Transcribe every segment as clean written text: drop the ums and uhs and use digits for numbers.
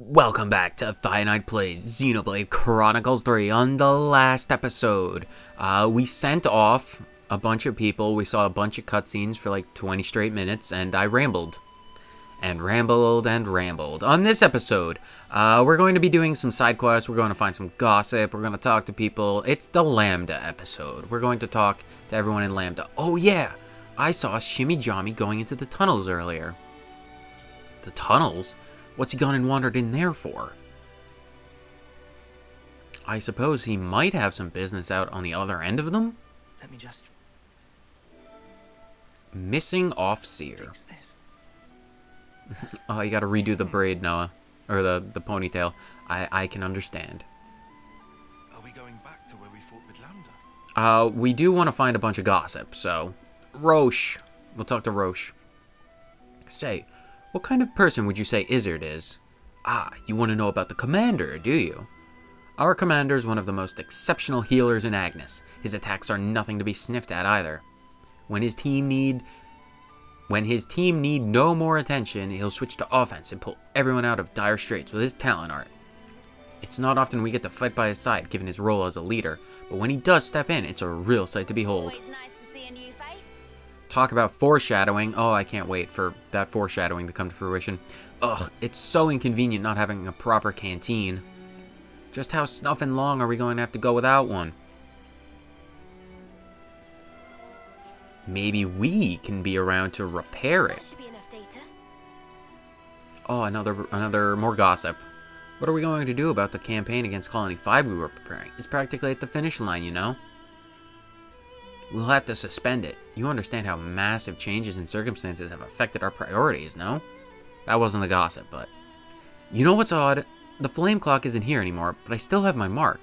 Welcome back to Finite Plays Xenoblade Chronicles 3. On the last episode, we sent off a bunch of people. We saw a bunch of cutscenes for like 20 straight minutes, and I rambled. And rambled and rambled. On this episode, we're going to be doing some side quests. We're going to find some gossip. We're going to talk to people. It's the Lambda episode. We're going to talk to everyone in Lambda. Oh yeah, I saw Shimmy Jommy going into the tunnels earlier. The tunnels? What's he gone and wandered in there for? I suppose he might have some business out on the other end of them? Let me just Missing Offseer. Oh, you gotta redo the braid, Noah. Or the ponytail. I can understand. Are we going back to where we fought with Lambda? We do want to find a bunch of gossip, so... Roche. We'll talk to Roche. Say, what kind of person would you say Izzard is? Ah, you want to know about the commander, do you? Our commander is one of the most exceptional healers in Agnes. His attacks are nothing to be sniffed at either. When his team need no more attention, he'll switch to offense and pull everyone out of dire straits with his talent art. It's not often we get to fight by his side, given his role as a leader, but when he does step in, it's a real sight to behold. Always nice to see a new face. Talk about foreshadowing. Oh, I can't wait for that foreshadowing to come to fruition. Ugh, it's so inconvenient not having a proper canteen. Just how snuffing long are we going to have to go without one? Maybe we can be around to repair it. That should be enough data. Oh, another more gossip. What are we going to do about the campaign against Colony 5 we were preparing? It's practically at the finish line, you know? We'll have to suspend it. You understand how massive changes in circumstances have affected our priorities, no? That wasn't the gossip, but... You know what's odd? The flame clock isn't here anymore, but I still have my mark.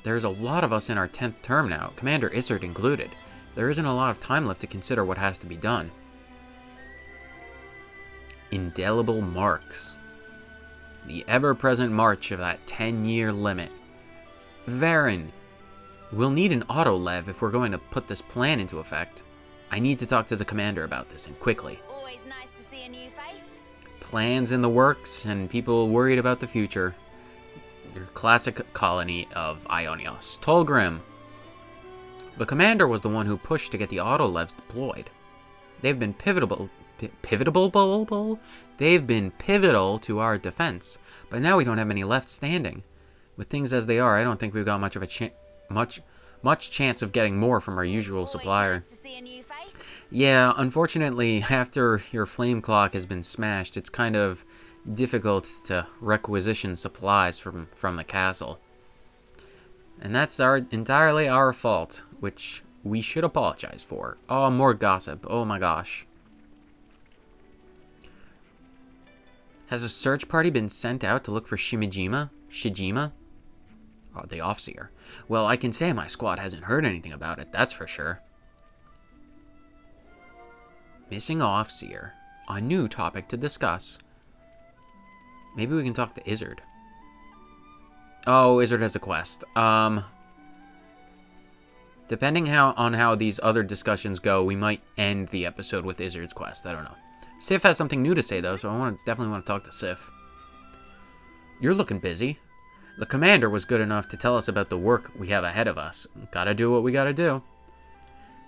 There's a lot of us in our 10th term now, Commander Izzard included. There isn't a lot of time left to consider what has to be done. Indelible marks. The ever-present march of that 10-year limit. Varen. We'll need an auto-lev if we're going to put this plan into effect. I need to talk to the commander about this, and quickly. Always nice to see a new face. Plans in the works, and people worried about the future. Your classic colony of Ionios. Tolgrim. The commander was the one who pushed to get the auto-levs deployed. They've been pivotal to our defense, but now we don't have many left standing. With things as they are, I don't think we've got much of a much chance of getting more from our usual supplier. Nice to see a new face. Yeah, unfortunately, after your flame clock has been smashed, it's kind of difficult to requisition supplies from the castle. And that's entirely our fault, which we should apologize for. Oh, more gossip. Oh my gosh. Has a search party been sent out to look for Shijima? Oh, the Offseer. Well, I can say my squad hasn't heard anything about it, that's for sure. Missing Offseer. A new topic to discuss. Maybe we can talk to Izzard. Oh, Izzard has a quest. Depending on how these other discussions go, we might end the episode with Izzard's quest. I don't know. Sif has something new to say, though, so I definitely want to talk to Sif. You're looking busy. The commander was good enough to tell us about the work we have ahead of us. Gotta do what we gotta do.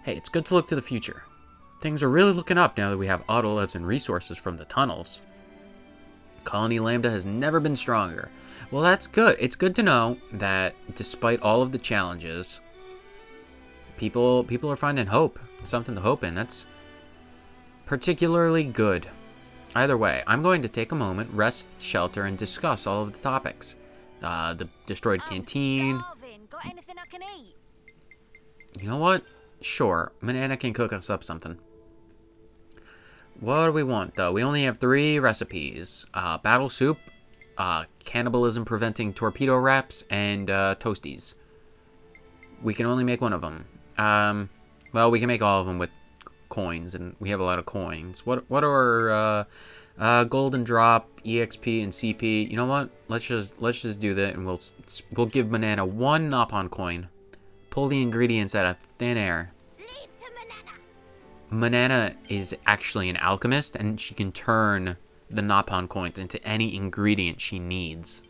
Hey, it's good to look to the future. Things are really looking up now that we have autolevs and resources from the tunnels. Colony Lambda has never been stronger. Well, that's good. It's good to know that despite all of the challenges, people are finding hope. Something to hope in. That's particularly good. Either way, I'm going to take a moment, rest, shelter, and discuss all of the topics. The destroyed canteen. Starving. Got anything I can eat? You know what? Sure, Manana can cook us up something. What do we want, though? We only have 3 recipes. Battle soup, cannibalism preventing torpedo wraps, and toasties. We can only make one of them. Well, we can make all of them with coins, and we have a lot of coins. What are golden drop, EXP, and CP? You know what? Let's just do that, and we'll give Banana 1 Nopon coin. Pull the ingredients out of thin air. Leave to Manana. Manana is actually an alchemist, and she can turn the Napon coins into any ingredient she needs.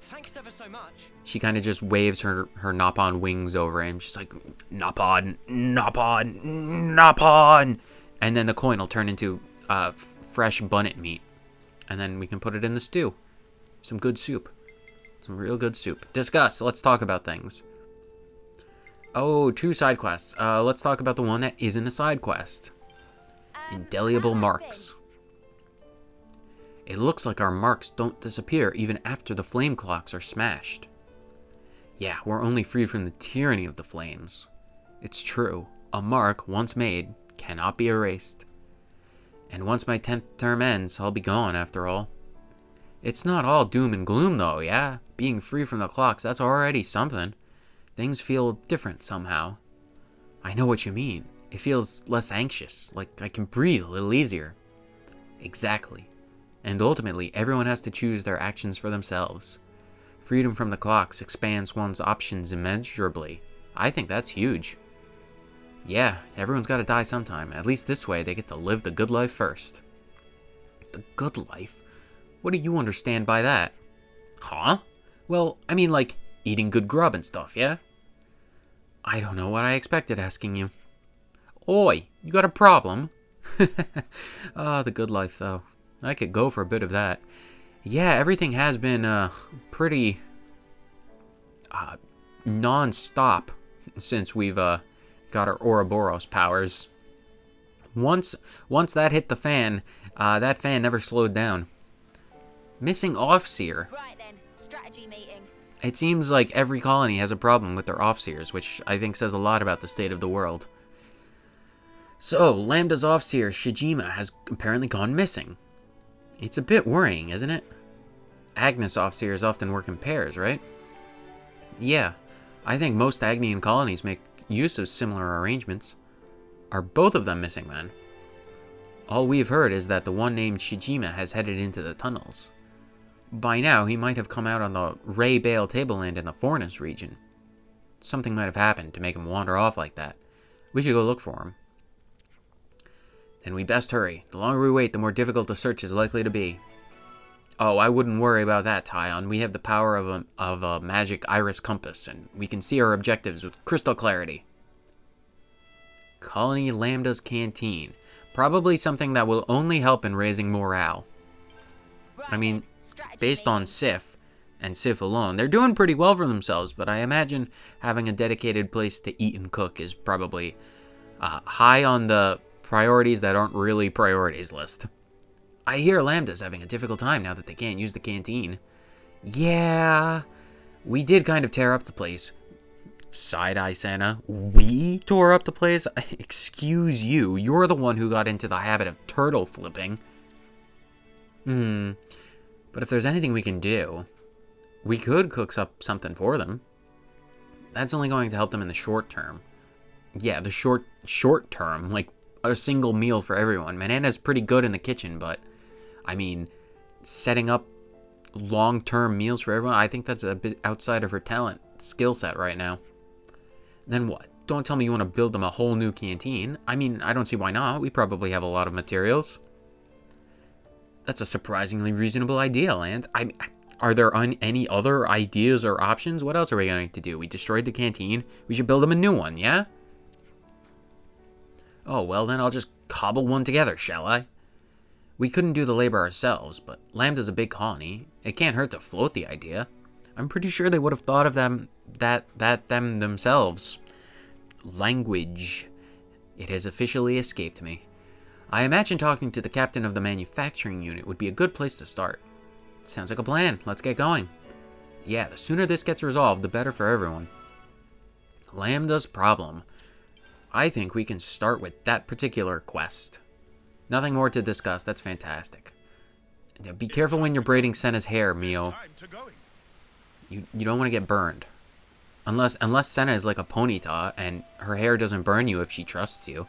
Thanks ever so much. She kind of just waves her Napon wings over him. She's like, Napon, Napon, Napon. And then the coin will turn into fresh bunnet meat. And then we can put it in the stew. Some good soup. Some real good soup. Discuss. Let's talk about things. Oh, 2 side quests. Let's talk about the one that isn't a side quest. Indelible marks. It looks like our marks don't disappear even after the flame clocks are smashed. Yeah, we're only freed from the tyranny of the flames. It's true. A mark, once made, cannot be erased. And once my 10th term ends, I'll be gone after all. It's not all doom and gloom though, yeah? Being free from the clocks, that's already something. Things feel different somehow. I know what you mean. It feels less anxious, like I can breathe a little easier. Exactly. And ultimately, everyone has to choose their actions for themselves. Freedom from the clocks expands one's options immeasurably. I think that's huge. Yeah, everyone's got to die sometime. At least this way, they get to live the good life first. The good life? What do you understand by that? Huh? Well, I mean like eating good grub and stuff, yeah? I don't know what I expected asking you. Oi, you got a problem? Ah, the good life though. I could go for a bit of that. Yeah, everything has been pretty non-stop since we've got our Ouroboros powers. Once that hit the fan, that fan never slowed down. Missing Offseer. Right then, strategy meeting. It seems like every colony has a problem with their Offseers, which I think says a lot about the state of the world. So, Lambda's Offseer, Shijima, has apparently gone missing. It's a bit worrying, isn't it? Agnes Offseers often work in pairs, right? Yeah, I think most Agnian colonies make use of similar arrangements. Are both of them missing then? All we've heard is that the one named Shijima has headed into the tunnels. By now, he might have come out on the Ray Bale tableland in the Fornus region. Something might have happened to make him wander off like that. We should go look for him. Then we best hurry. The longer we wait, the more difficult the search is likely to be. Oh, I wouldn't worry about that, Tyon. We have the power of a magic iris compass, and we can see our objectives with crystal clarity. Colony Lambda's canteen. Probably something that will only help in raising morale. I mean, based on Sif, and Sif alone, they're doing pretty well for themselves, but I imagine having a dedicated place to eat and cook is probably high on the priorities that aren't really priorities list. I hear Lambda's having a difficult time now that they can't use the canteen. Yeah, we did kind of tear up the place. Side-eye Sena, we tore up the place? Excuse you, you're the one who got into the habit of turtle flipping. But if there's anything we can do, we could cook up something for them. That's only going to help them in the short term. Yeah, the short term, like a single meal for everyone. Manana's pretty good in the kitchen, but I mean, setting up long-term meals for everyone, I think that's a bit outside of her skill set right now. Then what? Don't tell me you want to build them a whole new canteen. I mean, I don't see why not. We probably have a lot of materials. That's a surprisingly reasonable idea, Land. Are there any other ideas or options? What else are we going to do? We destroyed the canteen. We should build them a new one, yeah? Oh, well then I'll just cobble one together, shall I? We couldn't do the labor ourselves, but Lambda's a big colony. It can't hurt to float the idea. I'm pretty sure they would have thought of them themselves. Language. It has officially escaped me. I imagine talking to the captain of the manufacturing unit would be a good place to start. Sounds like a plan. Let's get going. Yeah, the sooner this gets resolved, the better for everyone. Lambda's problem. I think we can start with that particular quest. Nothing more to discuss. That's fantastic. Be careful when you're braiding Sena's hair, Mio. You don't want to get burned. Unless Sena is like a ponyta and her hair doesn't burn you if she trusts you.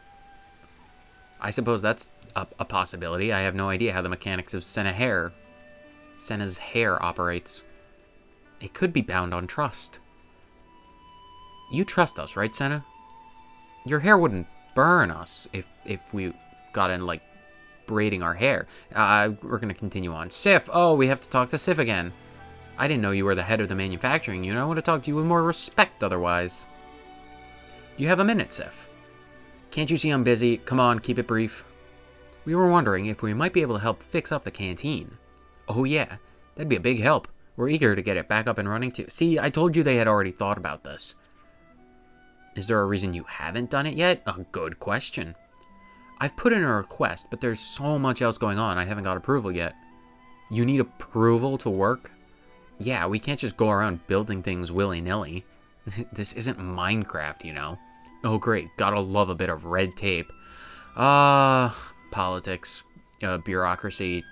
I suppose that's a possibility. I have no idea how the mechanics of Sena's hair operates. It could be bound on trust. You trust us, right, Sena? Your hair wouldn't burn us if we got in, like, braiding our hair. We're going to continue on. Sif, oh, we have to talk to Sif again. I didn't know you were the head of the manufacturing unit. I would have talked to you with more respect otherwise. You have a minute, Sif. Can't you see I'm busy? Come on, keep it brief. We were wondering if we might be able to help fix up the canteen. Oh yeah, that'd be a big help. We're eager to get it back up and running too. See, I told you they had already thought about this. Is there a reason you haven't done it yet? A good question. I've put in a request, but there's so much else going on I haven't got approval yet. You need approval to work? Yeah, we can't just go around building things willy-nilly. This isn't Minecraft, you know. Oh great, gotta love a bit of red tape. Politics, bureaucracy,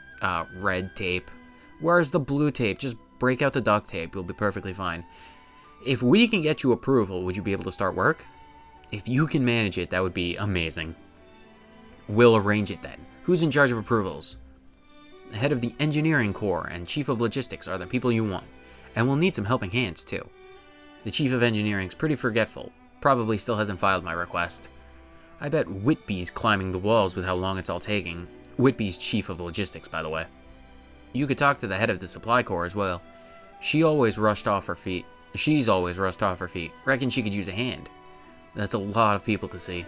red tape. Where's the blue tape? Just break out the duct tape, you'll be perfectly fine. If we can get you approval, would you be able to start work? If you can manage it, that would be amazing. We'll arrange it then. Who's in charge of approvals? The head of the engineering corps and chief of logistics are the people you want. And we'll need some helping hands, too. The chief of engineering's pretty forgetful. Probably still hasn't filed my request. I bet Whitby's climbing the walls with how long it's all taking. Whitby's chief of logistics, by the way. You could talk to the head of the supply corps as well. She's always rushed off her feet. Reckon she could use a hand. That's a lot of people to see.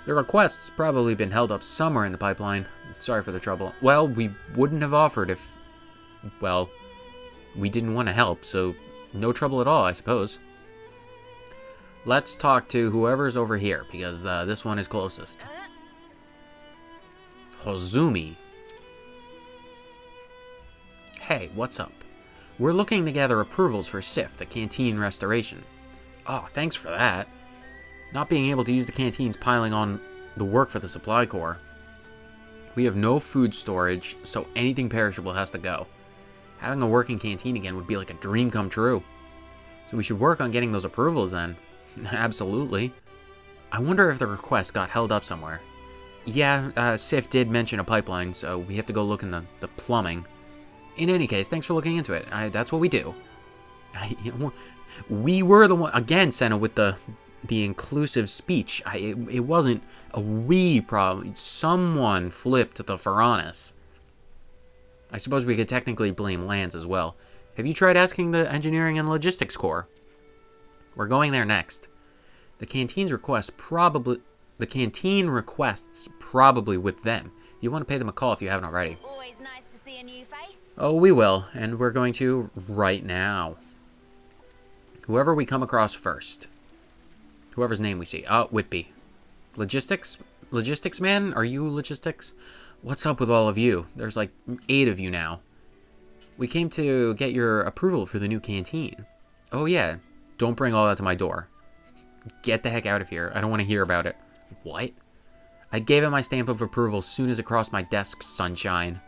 The request's probably been held up somewhere in the pipeline. Sorry for the trouble. Well, we wouldn't have offered if... well, we didn't want to help, so no trouble at all, I suppose. Let's talk to whoever's over here, because this one is closest. Hozumi. Hey, what's up? We're looking to gather approvals for SIF, the canteen restoration. Oh, thanks for that. Not being able to use the canteen's piling on the work for the supply corps. We have no food storage, so anything perishable has to go. Having a working canteen again would be like a dream come true. So we should work on getting those approvals then. Absolutely. I wonder if the request got held up somewhere. Yeah, Sif did mention a pipeline, so we have to go look in the plumbing. In any case, thanks for looking into it. That's what we do. We were the one... Again, Sena, with the inclusive speech. It wasn't a we problem. Someone flipped the Faranis. I suppose we could technically blame Lance as well. Have you tried asking the Engineering and Logistics Corps? We're going there next. The canteen requests probably with them. You want to pay them a call if you haven't already. Always nice to see a new face. Oh, we will, and we're going to right now. Whoever we come across first. Whoever's name we see. Oh, Whitby. Logistics? Logistics man? Are you logistics? What's up with all of you? There's like 8 of you now. We came to get your approval for the new canteen. Oh yeah, don't bring all that to my door. Get the heck out of here. I don't want to hear about it. What? I gave it my stamp of approval as soon as it crossed my desk, sunshine.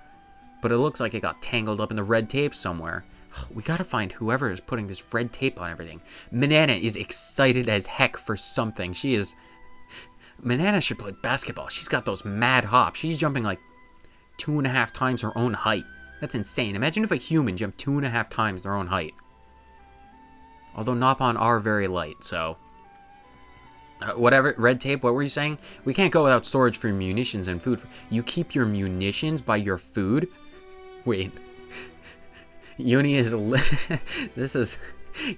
But it looks like it got tangled up in the red tape somewhere. We gotta find whoever is putting this red tape on everything. Manana is excited as heck for something. She is... Manana should play basketball. She's got those mad hops. She's jumping like 2.5 times her own height. That's insane. Imagine if a human jumped 2.5 times their own height. Although Nopon are very light, so... whatever, red tape, what were you saying? We can't go without storage for munitions and food. You keep your munitions by your food? Wait. Eunie is...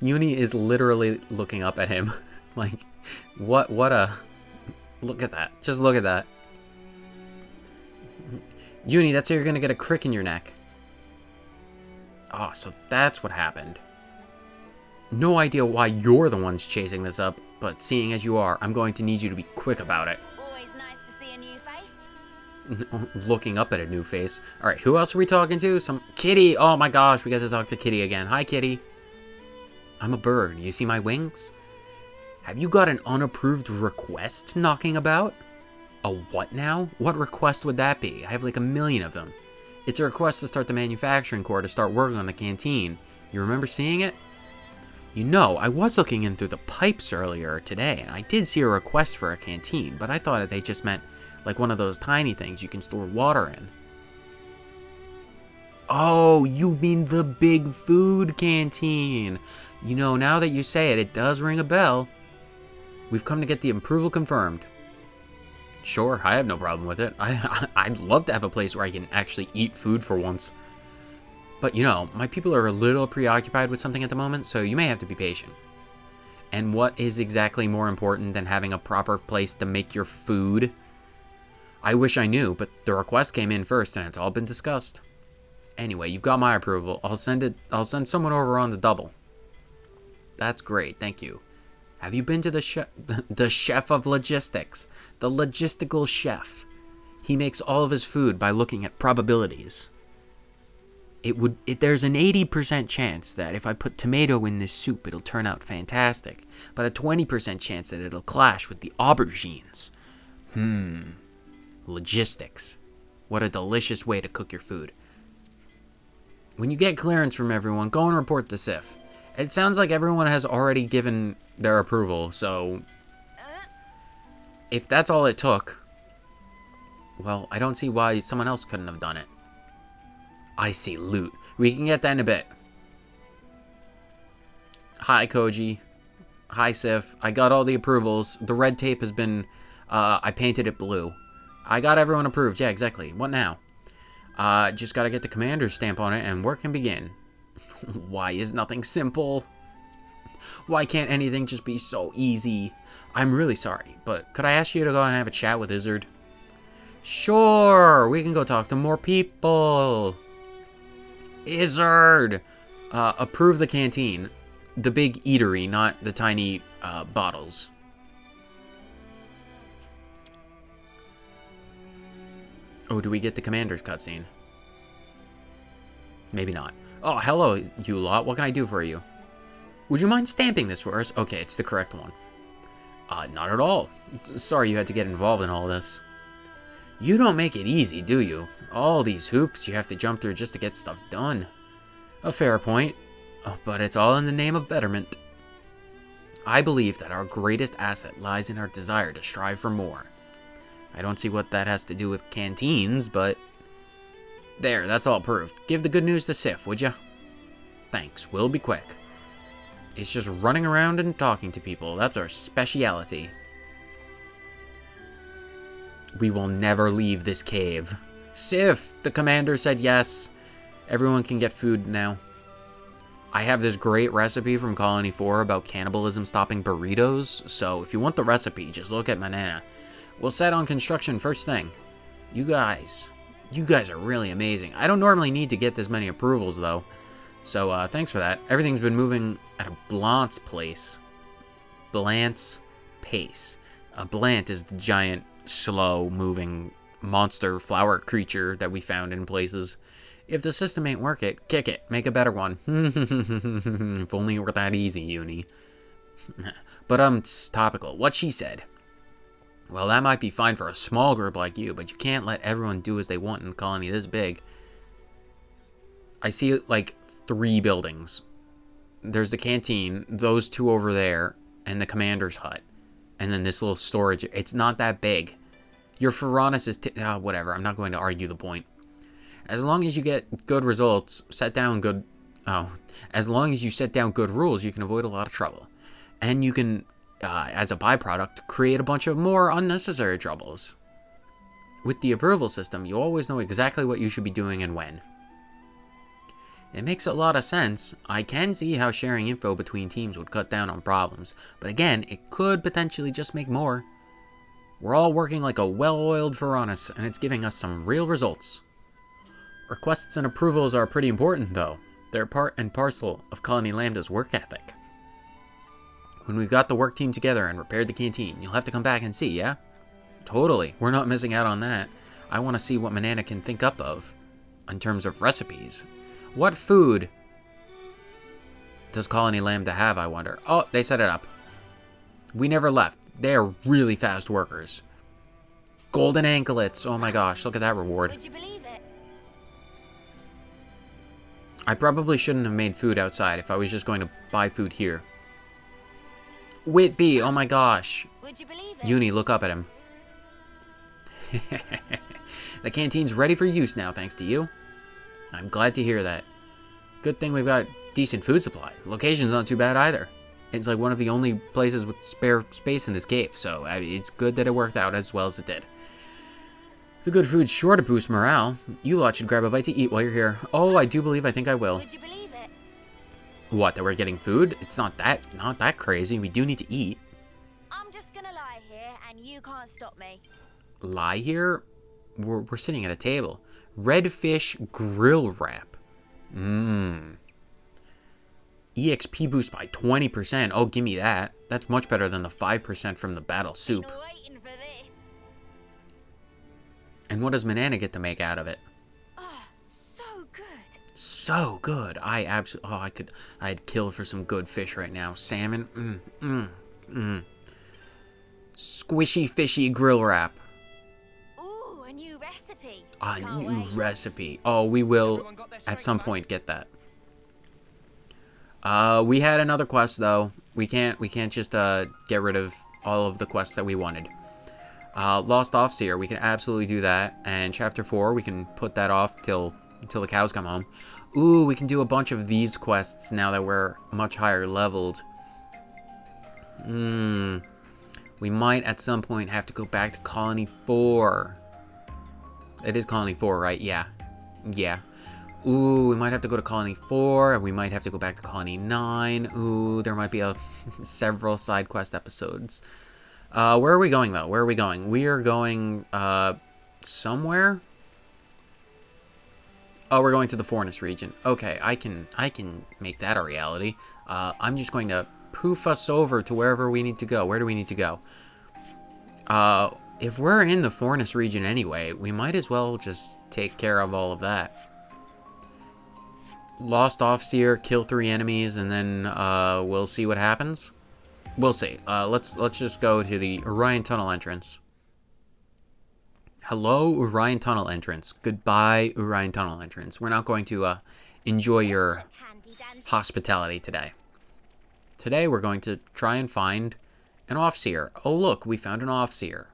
Eunie is literally looking up at him. Like, what a... Look at that. Just look at that. Eunie, that's how you're gonna get a crick in your neck. Oh, so that's what happened. No idea why you're the ones chasing this up, but seeing as you are, I'm going to need you to be quick about it. Always nice to see a new face. Looking up at a new face. Alright, who else are we talking to? Some... Kitty! Oh my gosh, we get to talk to Kitty again. Hi, Kitty. I'm a bird. You see my wings? Have you got an unapproved request knocking about? A what now? What request would that be? I have like 1 million of them. It's a request to start the manufacturing corps to start working on the canteen. You remember seeing it? You know, I was looking in through the pipes earlier today, and I did see a request for a canteen, but I thought they just meant like one of those tiny things you can store water in. Oh, you mean the big food canteen. You know, now that you say it, it does ring a bell. We've come to get the approval confirmed. Sure, I have no problem with it. I'd love to have a place where I can actually eat food for once. But, you know, my people are a little preoccupied with something at the moment, so you may have to be patient. And what is exactly more important than having a proper place to make your food? I wish I knew, but the request came in first and it's all been discussed. Anyway, you've got my approval. I'll send someone over on the double. That's great, thank you. Have you been to the chef of logistics? The logistical chef. He makes all of his food by looking at probabilities. There's an 80% chance that if I put tomato in this soup, it'll turn out fantastic. But a 20% chance that it'll clash with the aubergines. Logistics. What a delicious way to cook your food. When you get clearance from everyone, go and report to SIF. It sounds like everyone has already given their approval, so if that's all it took, well, I don't see why someone else couldn't have done it. I see loot. We can get that in a bit. Hi, Koji. Hi, Sif. I got all the approvals. The red tape has been, I painted it blue. I got everyone approved. Yeah, exactly. What now? Just gotta get the commander's stamp on it and work can begin. Why is nothing simple? Why can't anything just be so easy? I'm really sorry, but could I ask you to go and have a chat with Izzard? Sure, we can go talk to more people. Izzard! Approve the canteen. The big eatery, not the tiny bottles. Oh, do we get the commander's cutscene? Maybe not. Oh, hello, you lot. What can I do for you? Would you mind stamping this for us? Okay, it's the correct one. Not at all. Sorry you had to get involved in all this. You don't make it easy, do you? All these hoops you have to jump through just to get stuff done. A fair point. Oh, but it's all in the name of betterment. I believe that our greatest asset lies in our desire to strive for more. I don't see what that has to do with canteens, but... There, that's all proved. Give the good news to Sif, would ya? Thanks, we'll be quick. It's just running around and talking to people. That's our speciality. We will never leave this cave. Sif, the commander said yes. Everyone can get food now. I have this great recipe from Colony 4 about cannibalism stopping burritos, so if you want the recipe, just look at Manana. We'll set on construction first thing. You guys are really amazing. I don't normally need to get this many approvals, though. So, thanks for that. Everything's been moving at a Blant's pace. Blant's pace. A Blant is the giant, slow-moving monster flower creature that we found in places. If the system ain't work it, kick it. Make a better one. If only it were that easy, Eunie. But, it's topical. What she said. Well, that might be fine for a small group like you, but you can't let everyone do as they want in a colony this big. I see, like, 3 buildings. There's the canteen, those 2 over there, and the commander's hut. And then this little storage. It's not that big. Your Pharaonis is... whatever, I'm not going to argue the point. As long as you get good results, set down good... as long as you set down good rules, you can avoid a lot of trouble. And you can... as a byproduct, create a bunch of more unnecessary troubles. With the approval system, you always know exactly what you should be doing and when. It makes a lot of sense. I can see how sharing info between teams would cut down on problems, but again, it could potentially just make more. We're all working like a well-oiled Pharaonis, and it's giving us some real results. Requests and approvals are pretty important, though. They're part and parcel of Colony Lambda's work ethic. When we've got the work team together and repaired the canteen, you'll have to come back and see, yeah? Totally. We're not missing out on that. I want to see what Manana can think up of in terms of recipes. What food does Colony Lambda have, I wonder? Oh, they set it up. We never left. They are really fast workers. Golden anklets. Oh my gosh, look at that reward. Would you believe it? I probably shouldn't have made food outside if I was just going to buy food here. Whitby, oh my gosh. Would you believe it? Eunie, look up at him. The canteen's ready for use now, thanks to you. I'm glad to hear that. Good thing we've got decent food supply. Location's not too bad either. It's like one of the only places with spare space in this cave, so it's good that it worked out as well as it did. The good food's sure to boost morale. You lot should grab a bite to eat while you're here. Oh, I think I will. Would you believe it? What, that we're getting food? It's not that crazy. We do need to eat. I'm just gonna lie here and you can't stop me. Lie here? We're sitting at a table. Red fish grill wrap. EXP boost by 20%. Oh, give me that. That's much better than the 5% from the battle soup. Been waiting for this. And what does Manana get to make out of it? Oh, so good. So good. I'd kill for some good fish right now. Salmon. Squishy fishy grill wrap. Ooh, a new recipe. A Can't new wait. recipe. Oh, we will at some point get that. We had another quest though. We can't just get rid of all of the quests that we wanted. Lost Offseer, we can absolutely do that. And Chapter 4, we can put that off till the cows come home. Ooh, we can do a bunch of these quests now that we're much higher leveled. We might at some point have to go back to Colony 4. It is Colony 4, right? Yeah. Ooh, we might have to go to Colony 4, and we might have to go back to Colony 9. Ooh, there might be several side quest episodes. Where are we going, though? Where are we going? We are going, somewhere? Oh, we're going to the Forest region. Okay, I can make that a reality. I'm just going to poof us over to wherever we need to go. Where do we need to go? If we're in the Forest region anyway, we might as well just take care of all of that. Lost Offseer, kill 3 enemies, and then we'll see what happens. We'll see. Let's just go to the Orion Tunnel entrance. Hello, Orion Tunnel entrance. Goodbye, Orion Tunnel entrance. We're not going to enjoy your hospitality today. Today we're going to try and find an Offseer. Oh look, we found an Offseer.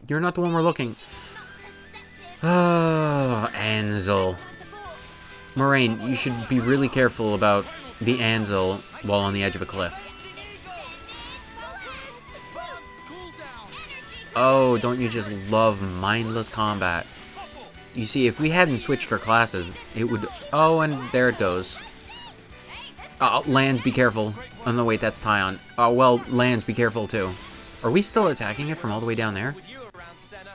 You're not the one we're looking. Oh, Ansel. Moraine, you should be really careful about the Ansel while on the edge of a cliff. Oh, don't you just love mindless combat? You see, if we hadn't switched our classes, it would... Oh, and there it goes. Lands, be careful. Oh, no, wait, that's Tyon. Oh, well, Lands, be careful, too. Are we still attacking it from all the way down there?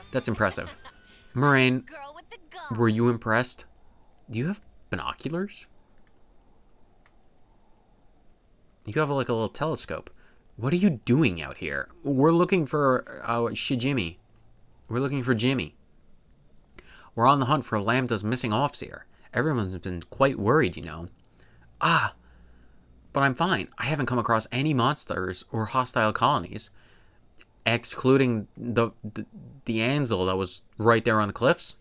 That's impressive. Moraine, Girl with the gun. were you impressed? Do you have binoculars? You have, like, a little telescope. What are you doing out here? We're looking for Shijimi. We're looking for Jimmy. We're on the hunt for Lambda's missing Offseer. Everyone's been quite worried, you know. But I'm fine. I haven't come across any monsters or hostile colonies. Excluding the Ansel that was right there on the cliffs.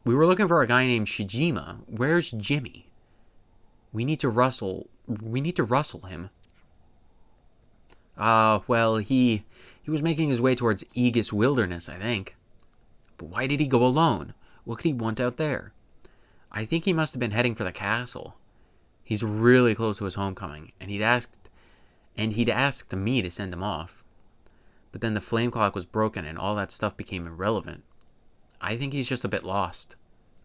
We were looking for a guy named Shijima. Where's Jimmy? We need to rustle him. Well, he was making his way towards Aegis Wilderness, I think. But why did he go alone? What could he want out there? I think he must have been heading for the castle. He's really close to his homecoming, and he'd asked me to send him off. But then the flame clock was broken, and all that stuff became irrelevant. I think he's just a bit lost.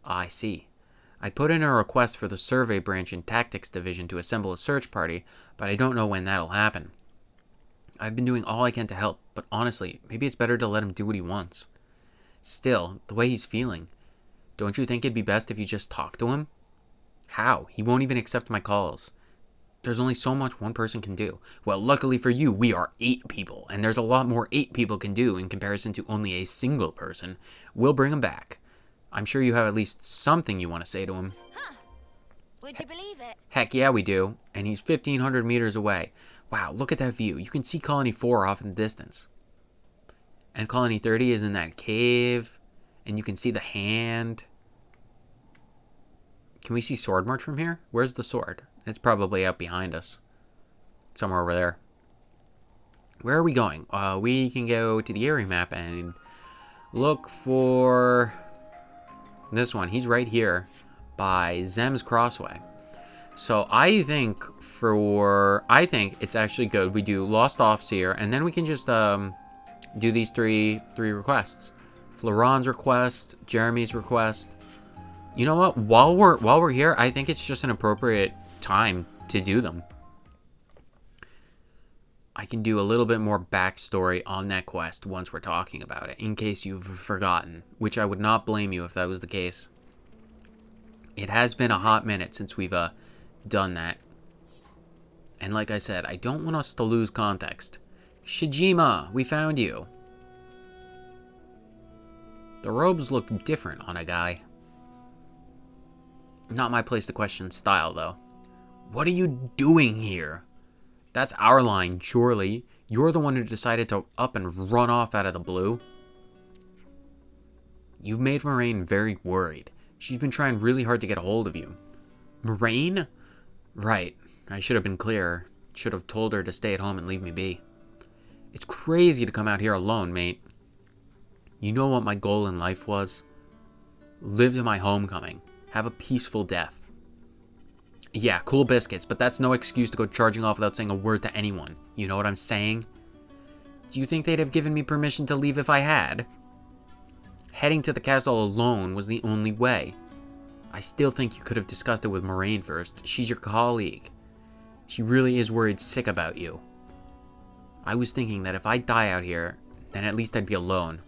I see. I put in a request for the Survey Branch and Tactics Division to assemble a search party, but I don't know when that'll happen. I've been doing all I can to help, but honestly, maybe it's better to let him do what he wants. Still, the way he's feeling, don't you think it'd be best if you just talk to him? How? He won't even accept my calls. There's only so much one person can do. Well, luckily for you, we are 8 people, and there's a lot more 8 people can do in comparison to only a single person. We'll bring him back. I'm sure you have at least something you want to say to him. Huh. Would you believe it? Heck yeah, we do. And he's 1,500 meters away. Wow, look at that view. You can see Colony 4 off in the distance. And Colony 30 is in that cave. And you can see the hand. Can we see Sword March from here? Where's the sword? It's probably out behind us. Somewhere over there. Where are we going? We can go to the area map and look for this one. He's right here by Zem's Crossway. So I think it's actually good. We do Lost Offseer, and then we can just do these three requests Floron's request, Jeremy's request. You know what? While we're here, I think it's just an appropriate time to do them. I can do a little bit more backstory on that quest once we're talking about it, in case you've forgotten, which I would not blame you if that was the case. It has been a hot minute since we've done that. And like I said, I don't want us to lose context. Shijima, we found you. The robes look different on a guy. Not my place to question style, though. What are you doing here? That's our line, surely. You're the one who decided to up and run off out of the blue. You've made Moraine very worried. She's been trying really hard to get a hold of you. Moraine? Right. I should have been clearer. Should have told her to stay at home and leave me be. It's crazy to come out here alone, mate. You know what my goal in life was? Live to my homecoming. Have a peaceful death. Yeah, cool biscuits, but that's no excuse to go charging off without saying a word to anyone. You know what I'm saying? Do you think they'd have given me permission to leave if I had? Heading to the castle alone was the only way. I still think you could have discussed it with Moraine first. She's your colleague. She really is worried sick about you. I was thinking that if I die out here, then at least I'd be alone.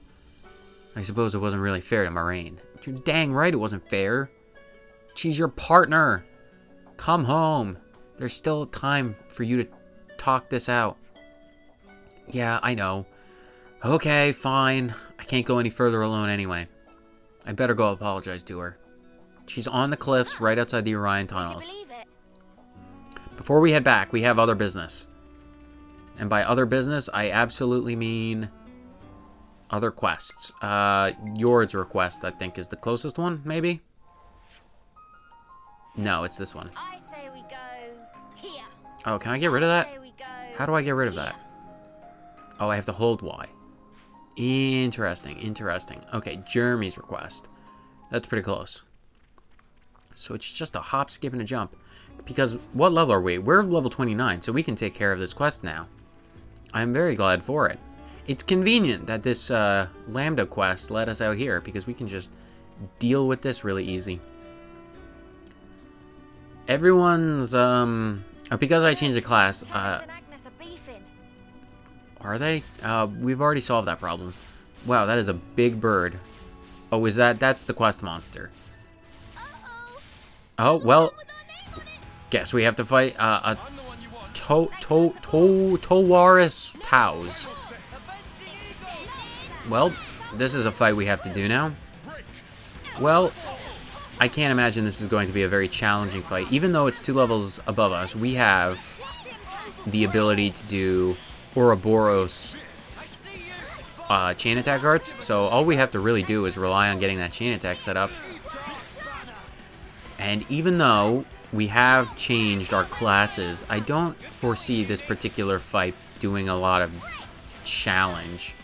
I suppose it wasn't really fair to Moraine. You're dang right it wasn't fair. She's your partner. Come home. There's still time for you to talk this out. Yeah, I know. Okay, fine. I can't go any further alone anyway. I better go apologize to her. She's on the cliffs right outside the Orion tunnels. Before we head back, we have other business. And by other business, I absolutely mean other quests. Yord's request, I think, is the closest one, maybe? No, it's this one. I say we go here. Oh, can I get rid of that? I say we go How do I get rid of here. that? Oh, I have to hold Y. Interesting, interesting. Okay, Jeremy's request. That's pretty close. So it's just a hop, skip, and a jump. Because what level are we? We're level 29, so we can take care of this quest now. I'm very glad for it. It's convenient that this Lambda quest led us out here, because we can just deal with this really easy. Everyone's, because I changed the class, Cass and Agnes are beefing. are they? We've already solved that problem. Wow, that is a big bird. Oh, that's the quest monster. Oh, well, guess we have to fight, a Towaris Taos. Well, this is a fight we have to do now. Well, I can't imagine this is going to be a very challenging fight. Even though it's 2 levels above us, we have the ability to do Ouroboros chain attack arts. So all we have to really do is rely on getting that chain attack set up. And even though we have changed our classes, I don't foresee this particular fight doing a lot of challenge.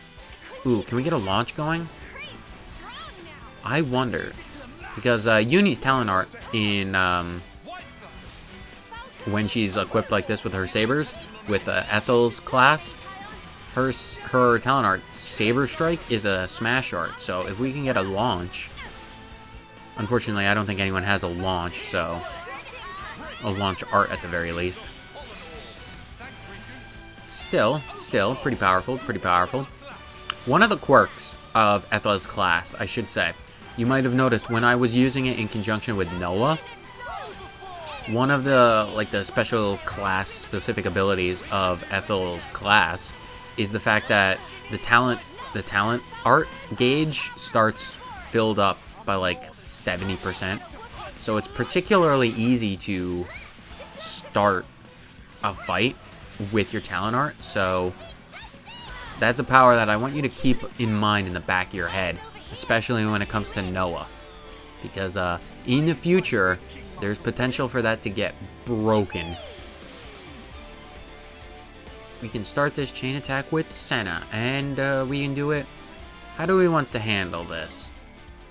Ooh, can we get a launch going? I wonder. Because Eunie's talent art in when she's equipped like this with her sabers, with Ethel's class, her talent art, Saber Strike, is a smash art. So if we can get a launch, unfortunately I don't think anyone has a launch, so a launch art at the very least. Still, pretty powerful, pretty powerful. One of the quirks of Ethel's class, I should say, you might have noticed when I was using it in conjunction with Noah, one of the special class specific abilities of Ethel's class is the fact that the talent art gauge starts filled up by like 70%. So it's particularly easy to start a fight with your talent art. So that's a power that I want you to keep in mind in the back of your head, especially when it comes to Noah, because in the future there's potential for that to get broken. We can start this chain attack with Sena, and we can do it. How do we want to handle this?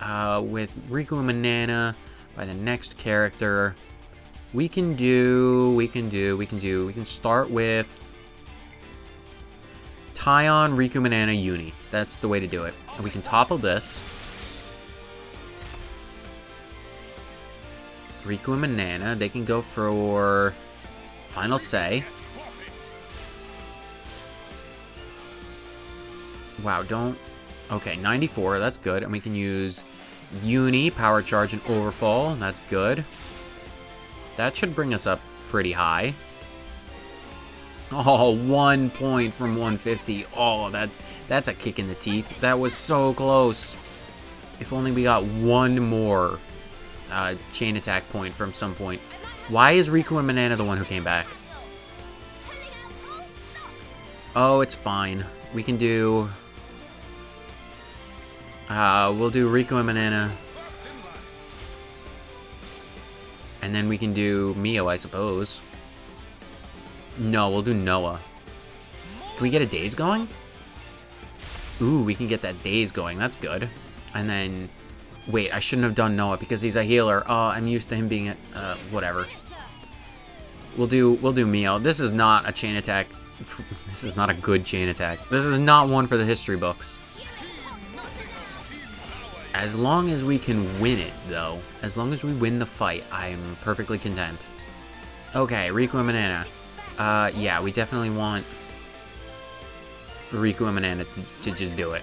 With Riku and Manana by the next character. We can start with Taion, Riku, Manana, Eunie. That's the way to do it. And we can topple this. Riku and Banana, they can go for final say. Wow, don't... Okay, 94, that's good. And we can use Eunie, Power Charge, and Overfall. That's good. That should bring us up pretty high. Oh, 1 point from 150. Oh, that's a kick in the teeth. That was so close. If only we got one more chain attack point from some point. Why is Riku and Banana the one who came back? Oh, it's fine. We can do... we'll do Riku and Banana. And then we can do Mio, I suppose. No, we'll do Noah. Can we get a Daze going? Ooh, we can get that Daze going. That's good. And then... Wait, I shouldn't have done Noah because he's a healer. Oh, I'm used to him being a... whatever. We'll do Mio. This is not a chain attack. This is not a good chain attack. This is not one for the history books. As long as we can win it, though. As long as we win the fight, I'm perfectly content. Okay, Riku and Banana. Yeah, we definitely want Riku and Banana to just do it.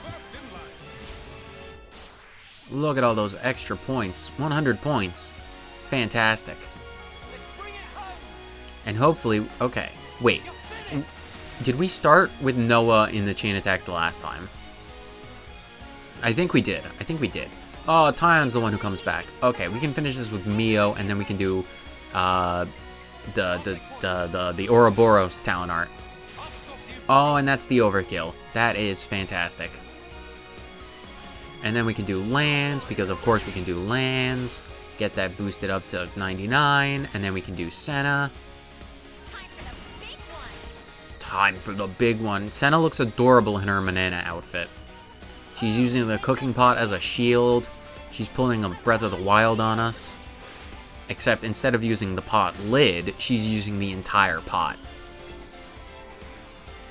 Look at all those extra points. 100 points. Fantastic. And hopefully... Okay, wait. Did we start with Noah in the chain attacks the last time? I think we did. I think we did. Oh, Tion's the one who comes back. Okay, we can finish this with Mio, and then we can do the Ouroboros talent art. Oh, and that's the overkill. That is fantastic. And then we can do lands, because of course we can do lands. Get that boosted up to 99, and then we can do Sena. Time for the big one. Sena looks adorable in her banana outfit. She's using the cooking pot as a shield. She's pulling a Breath of the Wild on us. Except instead of using the pot lid, she's using the entire pot.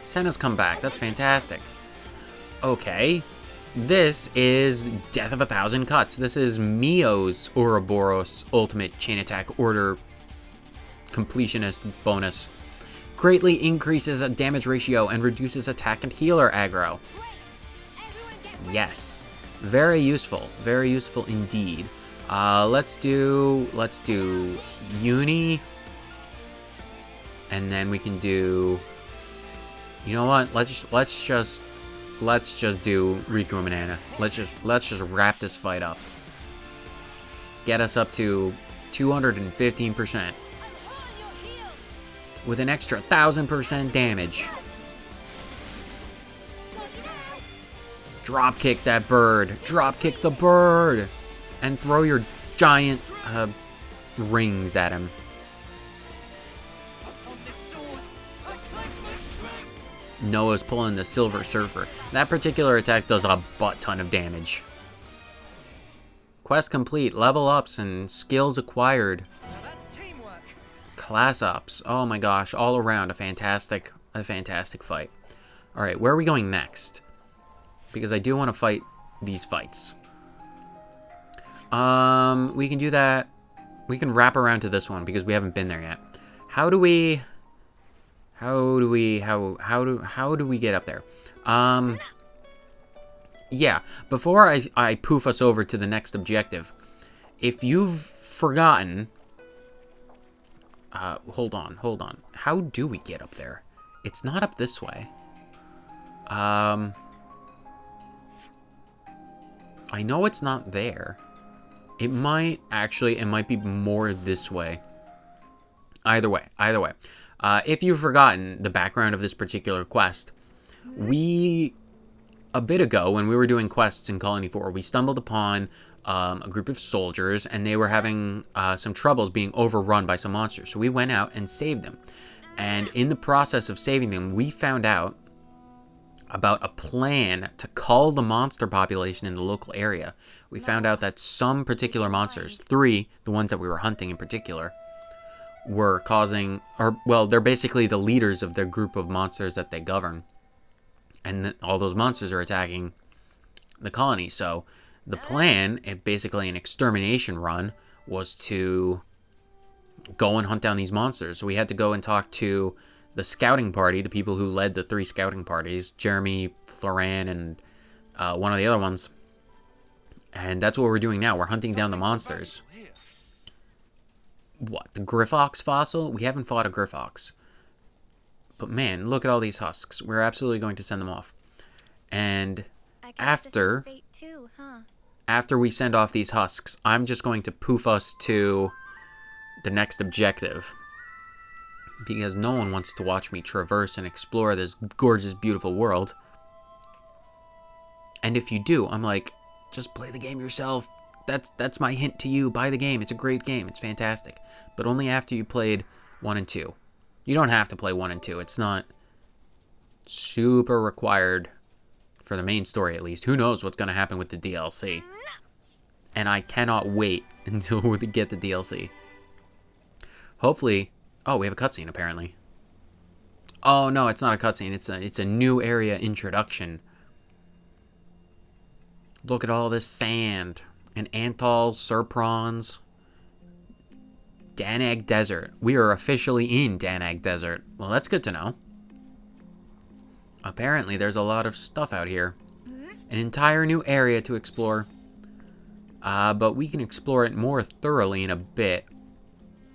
Sena's come back. That's fantastic. Okay. This is Death of 1,000 Cuts. This is Mio's Ouroboros Ultimate Chain Attack Order Completionist bonus. Greatly increases a damage ratio and reduces attack and healer aggro. Yes. Very useful. Very useful indeed. Let's do Eunie. And then we can do... You know what? Let's just do Riku and Banana. Let's just wrap this fight up. Get us up to 215%. With an extra 1,000% damage. Drop kick that bird. Drop kick the bird. And throw your giant rings at him. Noah's pulling the Silver Surfer. That particular attack does a butt ton of damage. Quest complete. Level ups and skills acquired. Class ups. Oh my gosh. All around a fantastic fight. Alright, where are we going next? Because I do want to fight these fights. We can do that. We can wrap around to this one because we haven't been there yet. How do we get up there? Yeah, before I poof us over to the next objective, if you've forgotten, hold on. How do we get up there? It's not up this way. I know it's not there. It might be more this way. Either way. If you've forgotten the background of this particular quest, a bit ago, when we were doing quests in Colony 4, we stumbled upon a group of soldiers, and they were having some troubles being overrun by some monsters. So we went out and saved them. And in the process of saving them, we found out about a plan to cull the monster population in the local area. We found out that some particular monsters, 3, the ones that we were hunting in particular, were causing, they're basically the leaders of their group of monsters that they govern. And all those monsters are attacking the colony. So the plan, basically an extermination run, was to go and hunt down these monsters. So we had to go and talk to the scouting party, the people who led the 3 scouting parties, Jeremy, Floran, and one of the other ones. And that's what we're doing now. We're hunting down the monsters. What, the Griffox fossil? We haven't fought a Griffox. But man, look at all these husks. We're absolutely going to send them off. And after we send off these husks, I'm just going to poof us to the next objective. Because no one wants to watch me traverse and explore this gorgeous, beautiful world. And if you do, I'm like, just play the game yourself. That's my hint to you. Buy the game. It's a great game. It's fantastic. But only after you played 1 and 2. You don't have to play 1 and 2. It's not super required for the main story, at least. Who knows what's going to happen with the DLC. And I cannot wait until we get the DLC. Hopefully... Oh, we have a cutscene, apparently. Oh, no, it's not a cutscene. It's a new area introduction. Look at all this sand. And Anthol, Serprons. Danag Desert. We are officially in Danag Desert. Well, that's good to know. Apparently, there's a lot of stuff out here. An entire new area to explore. But we can explore it more thoroughly in a bit.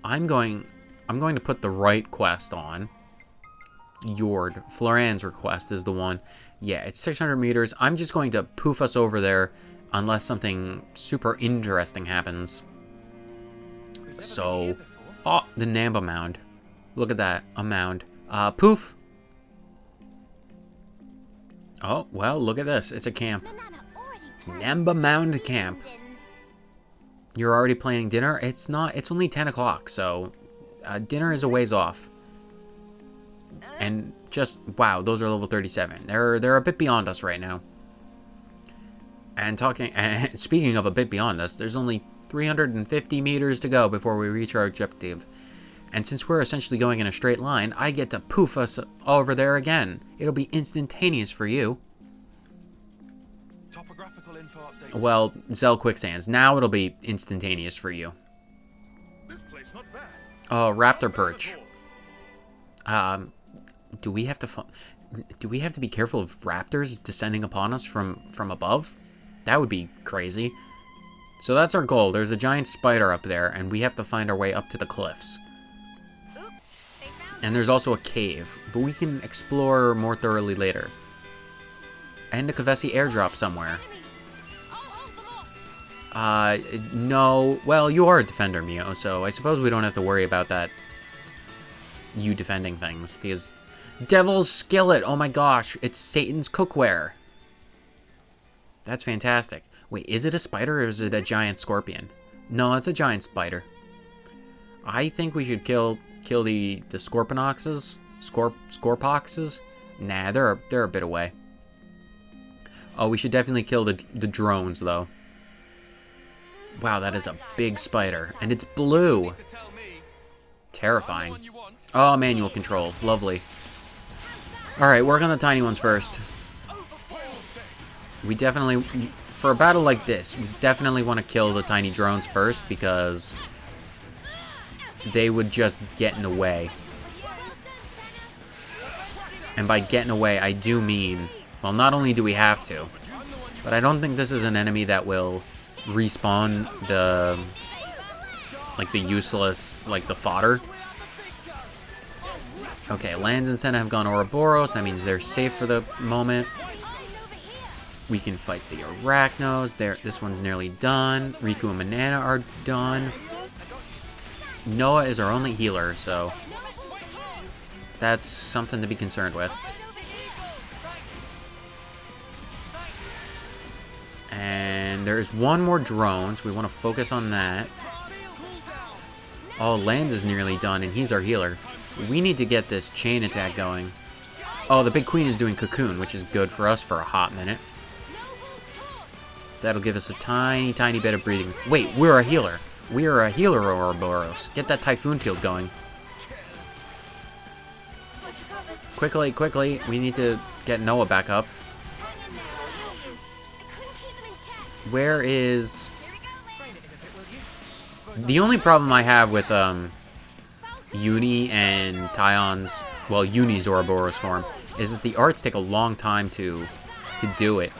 I'm going to put the right quest on. Yord. Floran's request is the one. Yeah, it's 600 meters. I'm just going to poof us over there unless something super interesting happens. So, oh, the Namba Mound. Look at that, a mound. Poof. Oh, well, look at this. It's a camp. Namba Mound Camp. You're already planning dinner? It's not, it's only 10 o'clock, so dinner is a ways off. And just, wow, those are level 37. They're a bit beyond us right now. And speaking of a bit beyond us, there's only 350 meters to go before we reach our objective. And since we're essentially going in a straight line, I get to poof us over there again. It'll be instantaneous for you. Topographical info update. Well, Zell Quicksands. Now it'll be instantaneous for you. This place not bad. Oh, Raptor Perch. Do we have to be careful of raptors descending upon us from above? That would be crazy. So that's our goal. There's a giant spider up there, and we have to find our way up to the cliffs. And there's also a cave, but we can explore more thoroughly later. And a Kavesi airdrop somewhere. No. Well, you are a defender, Mio, so I suppose we don't have to worry about that. You defending things, because... Devil's Skillet! Oh my gosh, it's Satan's cookware. That's fantastic. Wait, is it a spider or is it a giant scorpion? No, it's a giant spider. I think we should kill the Scorpionoxes? Scorpoxes? Nah, they're a bit away. Oh, we should definitely kill the drones, though. Wow, that is a big spider. And it's blue. Terrifying. Oh, manual control. Lovely. Alright, work on the tiny ones first. We definitely... For a battle like this, we definitely want to kill the tiny drones first, because they would just get in the way. And by getting away, I do mean... Well, not only do we have to, but I don't think this is an enemy that will respawn the... Like, the useless... Like, the fodder. Okay, Lands and Sena have gone Ouroboros. That means they're safe for the moment. We can fight the Arachnos. This one's nearly done. Riku and Manana are done. Noah is our only healer, so... That's something to be concerned with. And there's one more drone, so we want to focus on that. Oh, Lands is nearly done, and he's our healer. We need to get this chain attack going. Oh, the Big Queen is doing Cocoon, which is good for us for a hot minute. That'll give us a tiny, tiny bit of breathing. Wait, we're a healer. We are a healer, Ouroboros. Get that Typhoon Field going. Quickly, quickly. We need to get Noah back up. Where is... The only problem I have with Eunie and Tyon's, well, Eunie's Ouroboros form, is that the arts take a long time to do it,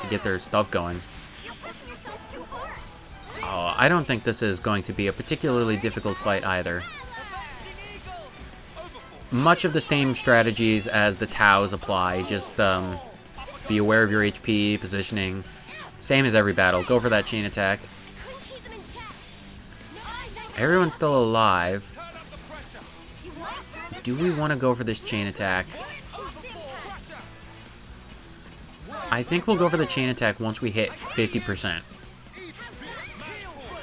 to get their stuff going. Oh, I don't think this is going to be a particularly difficult fight either. Much of the same strategies as the Taos apply, just be aware of your HP, positioning. Same as every battle. Go for that chain attack. Everyone's still alive. Do we want to go for this chain attack? I think we'll go for the chain attack once we hit 50%.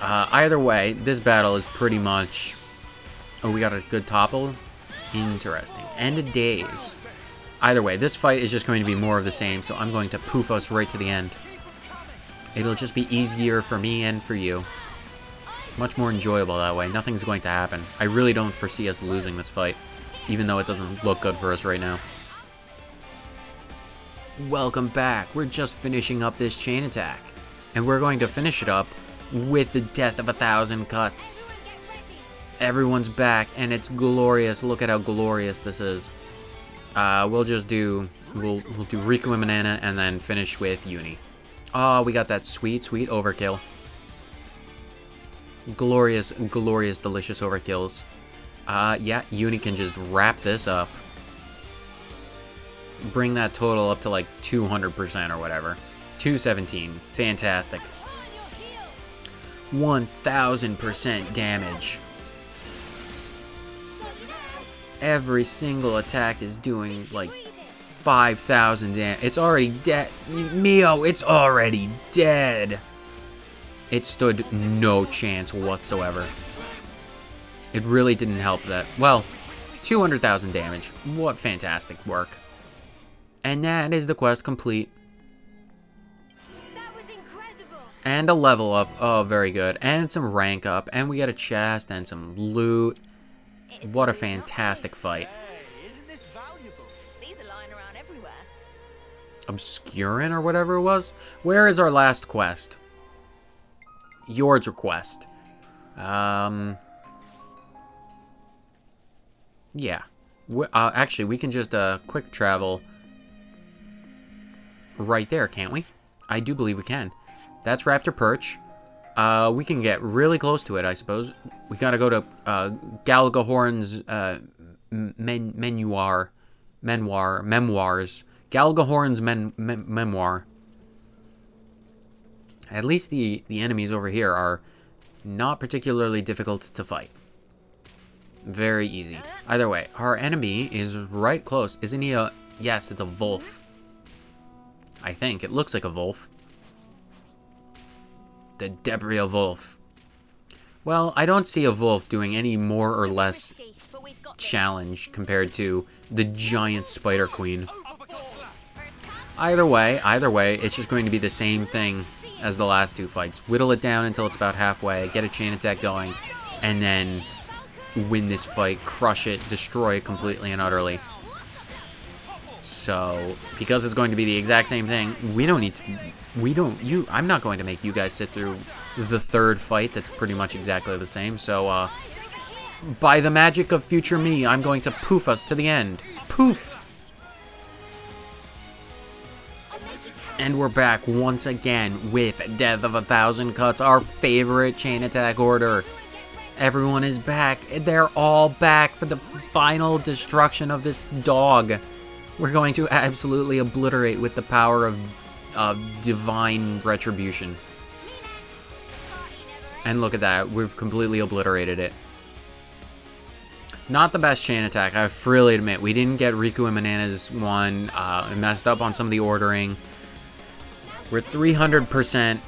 Either way, this battle is pretty much... Oh, we got a good topple? Interesting. End of days. Either way, this fight is just going to be more of the same, so I'm going to poof us right to the end. It'll just be easier for me and for you. Much more enjoyable that way. Nothing's going to happen. I really don't foresee us losing this fight, even though it doesn't look good for us right now. Welcome back. We're just finishing up this chain attack, and we're going to finish it up with the death of 1,000 cuts. Everyone's back, and it's glorious. Look at how glorious this is. We'll do Riku and Banana, and then finish with Eunie. Oh, we got that sweet, sweet overkill. Glorious, glorious, delicious overkills. Yeah, Eunie can just wrap this up. Bring that total up to like 200% or whatever. 217. Fantastic. 1,000% damage. Every single attack is doing like 5,000 damage. It's already dead. Mio, it's already dead. It stood no chance whatsoever. It really didn't help that. Well, 200,000 damage. What fantastic work. And that is the quest complete. That was incredible. And a level up. Oh, very good. And some rank up. And we got a chest and some loot. What a fantastic fight. Isn't this valuable? These are lying around everywhere. Obscurin or whatever it was? Where is our last quest? Yord's request. Yeah. Actually, we can just quick travel right there, can't we? I do believe we can. That's Raptor Perch. We can get really close to it, I suppose. We gotta go to Galgahorn's memoirs. Galgahorn's memoir. At least the enemies over here are not particularly difficult to fight. Very easy. Either way, our enemy is right close. Isn't he a... Yes, it's a wolf. I think. It looks like a wolf. The debris wolf. Well, I don't see a wolf doing any more or less challenge compared to the giant Spider Queen. Either way, it's just going to be the same thing as the last two fights. Whittle it down until it's about halfway, get a chain attack going, and then win this fight, crush it, destroy it completely and utterly. So, because it's going to be the exact same thing, I'm not going to make you guys sit through the third fight that's pretty much exactly the same. So, by the magic of future me, I'm going to poof us to the end. Poof! And we're back once again with Death of 1,000 Cuts, our favorite chain attack order. Everyone is back. They're all back for the final destruction of this dog. We're going to absolutely obliterate with the power of divine retribution. And look at that. We've completely obliterated it. Not the best chain attack, I freely admit. We didn't get Riku and Banana's one. It messed up on some of the ordering. We're 300%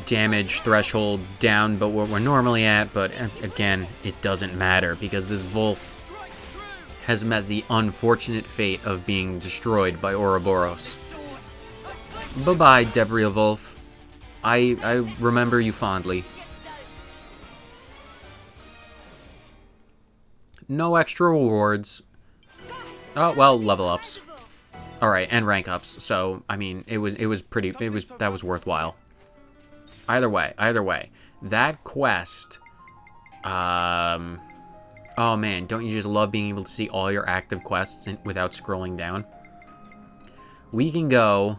damage threshold down, but what we're normally at. But again, it doesn't matter because this wolf has met the unfortunate fate of being destroyed by Ouroboros. Bye-bye, Debris Wolf. I remember you fondly. No extra rewards. Oh, well, level ups. All right, and rank ups. So I mean, that was worthwhile. Either way, that quest. Oh man, don't you just love being able to see all your active quests without scrolling down? We can go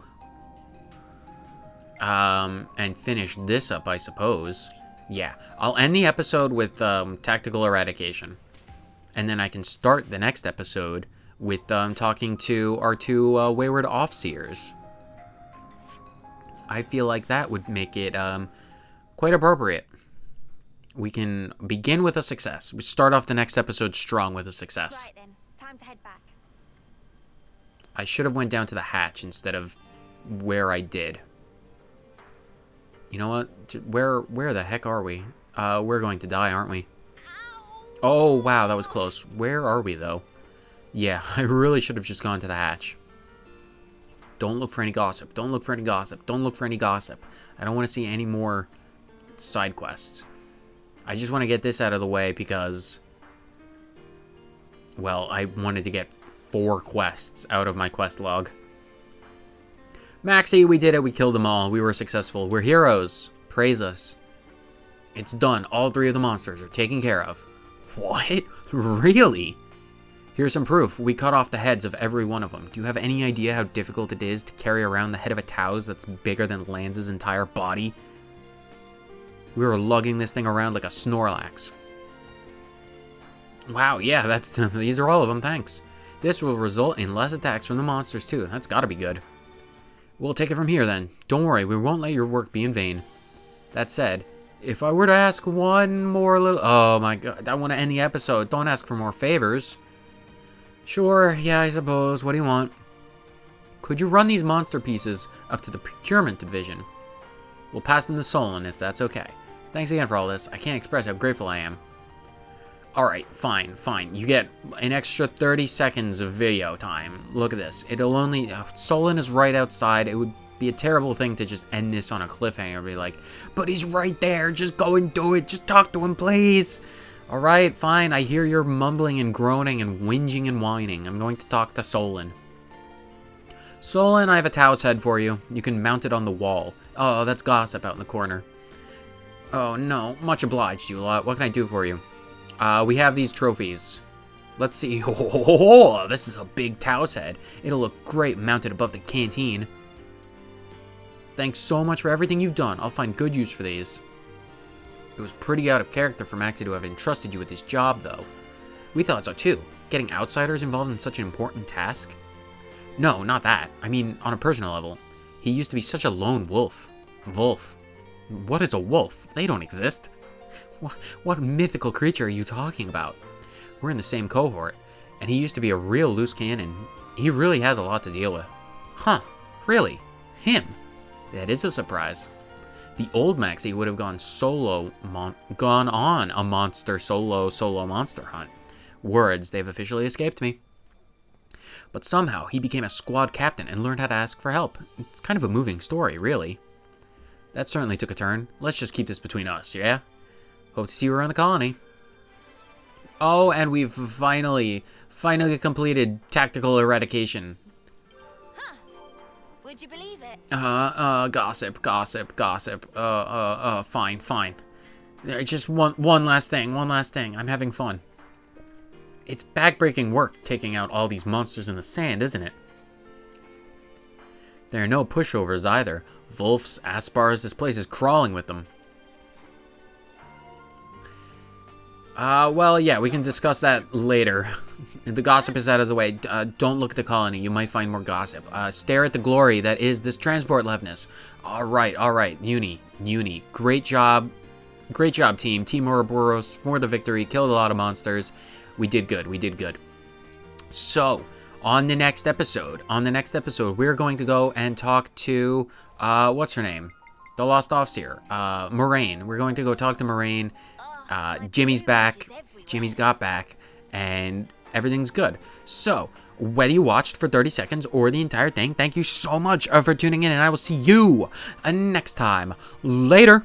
and finish this up, I suppose. Yeah, I'll end the episode with tactical eradication, and then I can start the next episode with talking to our two wayward offseers. I feel like that would make it quite appropriate. We can begin with a success. We start off the next episode strong with a success. Right then, time to head back. I should have went down to the hatch instead of where I did. You know what? Where the heck are we? We're going to die, aren't we? Oh, wow, that was close. Where are we, though? Yeah, I really should have just gone to the hatch. Don't look for any gossip. Don't look for any gossip. Don't look for any gossip. I don't want to see any more side quests. I just want to get this out of the way because, well, I wanted to get 4 quests out of my quest log. Maxie, we did it. We killed them all. We were successful. We're heroes. Praise us. It's done. All 3 of the monsters are taken care of. What? Really? Here's some proof. We cut off the heads of every one of them. Do you have any idea how difficult it is to carry around the head of a Taos that's bigger than Lance's entire body? We were lugging this thing around like a Snorlax. Wow, yeah, these are all of them, thanks. This will result in less attacks from the monsters too. That's gotta be good. We'll take it from here then. Don't worry, we won't let your work be in vain. That said, if I were to ask one more little... Oh my god, I want to end the episode. Don't ask for more favors. Sure, yeah, I suppose. What do you want? Could you run these monster pieces up to the procurement division? We'll pass them to Solon if that's okay. Thanks again for all this. I can't express how grateful I am. Alright, fine. You get an extra 30 seconds of video time. Look at this. It'll only... Solon is right outside. It would be a terrible thing to just end this on a cliffhanger. Be like, but he's right there. Just go and do it. Just talk to him, please. Alright, fine. I hear you're mumbling and groaning and whinging and whining. I'm going to talk to Solon. Solon, I have a Taos head for you. You can mount it on the wall. Oh, that's Gossip out in the corner. Oh, no. Much obliged, you lot. What can I do for you? We have these trophies. Let's see. Oh, this is a big Taos head. It'll look great mounted above the canteen. Thanks so much for everything you've done. I'll find good use for these. It was pretty out of character for Maxie to have entrusted you with this job, though. We thought so, too. Getting outsiders involved in such an important task? No, not that. I mean, on a personal level. He used to be such a lone wolf. Wolf. What is a wolf? They don't exist. What mythical creature are you talking about? We're in the same cohort, and he used to be a real loose cannon. He really has a lot to deal with. Huh, really? Him? That is a surprise. The old Maxie would have gone on a monster solo monster hunt. Words, they've officially escaped me. But somehow, he became a squad captain and learned how to ask for help. It's kind of a moving story, really. That certainly took a turn. Let's just keep this between us, yeah? Hope to see you around the colony. Oh, and we've finally completed tactical eradication. Huh. Would you believe it? Gossip. Fine. Just one last thing. I'm having fun. It's backbreaking work taking out all these monsters in the sand, isn't it? There are no pushovers either. Wolves, Aspars, this place is crawling with them. Well, yeah, we can discuss that later. The gossip is out of the way. Don't look at the colony. You might find more gossip. Stare at the glory that is this transport Levness. All right. Eunie. Great job, team. Team Ouroboros for the victory. Killed a lot of monsters. We did good. So, on the next episode, we're going to go and talk to, what's her name? The Lost Offseer, Moraine. We're going to go talk to Moraine. Jimmy's back. Jimmy's got back. And everything's good. So, whether you watched for 30 seconds or the entire thing, thank you so much for tuning in. And I will see you next time. Later.